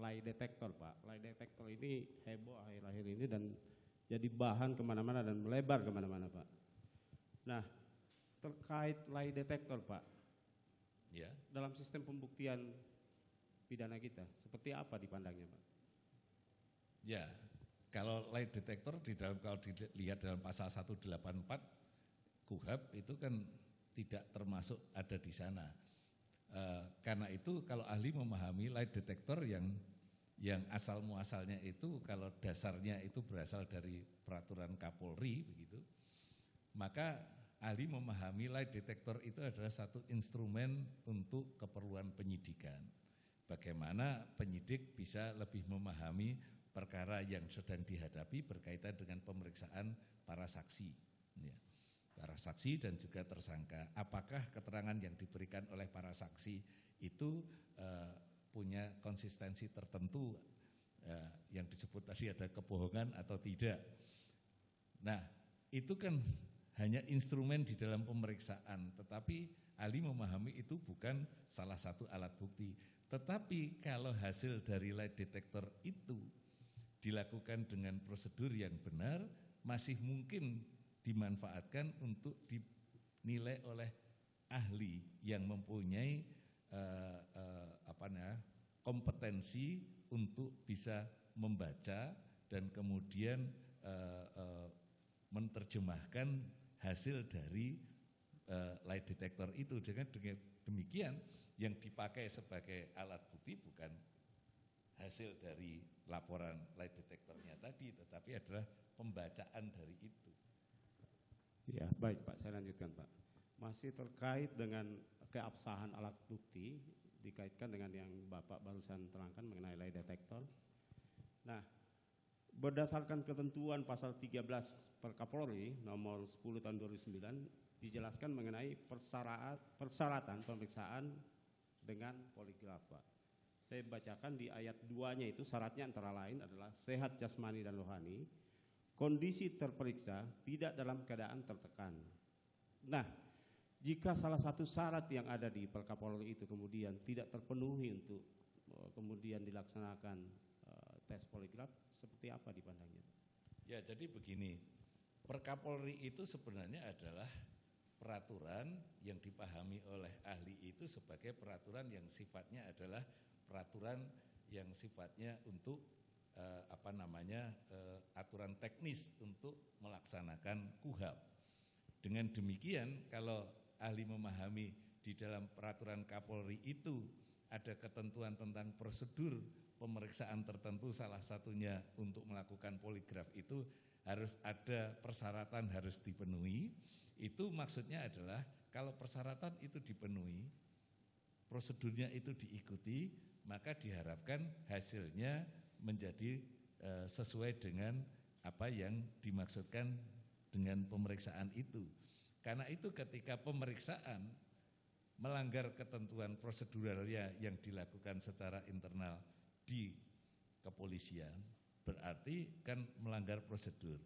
lie detector, Pak. Lie detector ini heboh akhir-akhir ini dan jadi bahan kemana-mana dan melebar kemana-mana, Pak. Nah, terkait lie detector, Pak, Ya. dalam sistem pembuktian pidana kita, seperti apa dipandangnya, Pak? Ya, kalau lie detector kalau dilihat dalam pasal 184 KUHP itu kan tidak termasuk ada di sana. Karena itu kalau ahli memahami lie detector yang asal muasalnya itu kalau dasarnya itu berasal dari peraturan Kapolri begitu, maka ahli memahami lie detector itu adalah satu instrumen untuk keperluan penyidikan. Bagaimana penyidik bisa lebih memahami perkara yang sedang dihadapi berkaitan dengan pemeriksaan para saksi, ya. Para saksi dan juga tersangka. Apakah keterangan yang diberikan oleh para saksi itu punya konsistensi tertentu, yang disebut tadi ada kebohongan atau tidak. Nah, itu kan hanya instrumen di dalam pemeriksaan, tetapi ahli memahami itu bukan salah satu alat bukti. Tetapi kalau hasil dari lie detector itu dilakukan dengan prosedur yang benar, masih mungkin dimanfaatkan untuk dinilai oleh ahli yang mempunyai kompetensi untuk bisa membaca dan kemudian menerjemahkan hasil dari lie detector itu. Dengan demikian yang dipakai sebagai alat bukti bukan hasil dari laporan lie detectornya tadi, tetapi adalah pembacaan dari itu. Ya, baik Pak, saya lanjutkan Pak. Masih terkait dengan keabsahan alat bukti, dikaitkan dengan yang Bapak barusan terangkan mengenai lie detector. Nah, berdasarkan ketentuan pasal 13 Perkapolri nomor 10 tahun 2009 dijelaskan mengenai persyaratan pemeriksaan dengan poligraf, Pak. Saya bacakan di ayat 2-nya itu syaratnya antara lain adalah sehat jasmani dan rohani, kondisi terperiksa tidak dalam keadaan tertekan. Nah, jika salah satu syarat yang ada di Perkapolri itu kemudian tidak terpenuhi untuk kemudian dilaksanakan tes poligraf, seperti apa dipandangnya? Ya, jadi begini, Perkapolri itu sebenarnya adalah peraturan yang dipahami oleh ahli itu sebagai peraturan yang sifatnya adalah peraturan yang sifatnya untuk aturan teknis untuk melaksanakan KUHP. Dengan demikian kalau ahli memahami di dalam peraturan Kapolri itu ada ketentuan tentang prosedur pemeriksaan tertentu, salah satunya untuk melakukan poligraf itu harus ada persyaratan harus dipenuhi. Itu maksudnya adalah kalau persyaratan itu dipenuhi, prosedurnya itu diikuti, maka diharapkan hasilnya menjadi sesuai dengan apa yang dimaksudkan dengan pemeriksaan itu. Karena itu ketika pemeriksaan melanggar ketentuan proseduralnya yang dilakukan secara internal di kepolisian, berarti kan melanggar prosedur.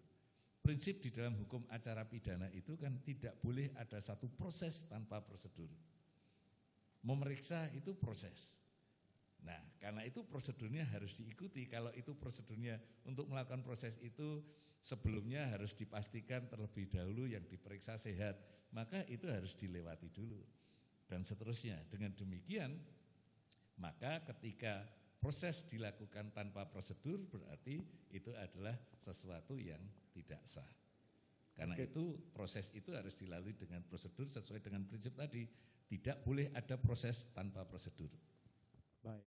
Prinsip di dalam hukum acara pidana itu kan tidak boleh ada satu proses tanpa prosedur. Memeriksa itu proses. Nah, karena itu prosedurnya harus diikuti. Kalau itu prosedurnya untuk melakukan proses itu sebelumnya harus dipastikan terlebih dahulu yang diperiksa sehat, maka itu harus dilewati dulu dan seterusnya. Dengan demikian, maka ketika proses dilakukan tanpa prosedur berarti itu adalah sesuatu yang tidak sah. Karena itu proses itu harus dilalui dengan prosedur sesuai dengan prinsip tadi. Tidak boleh ada proses tanpa prosedur. Baik.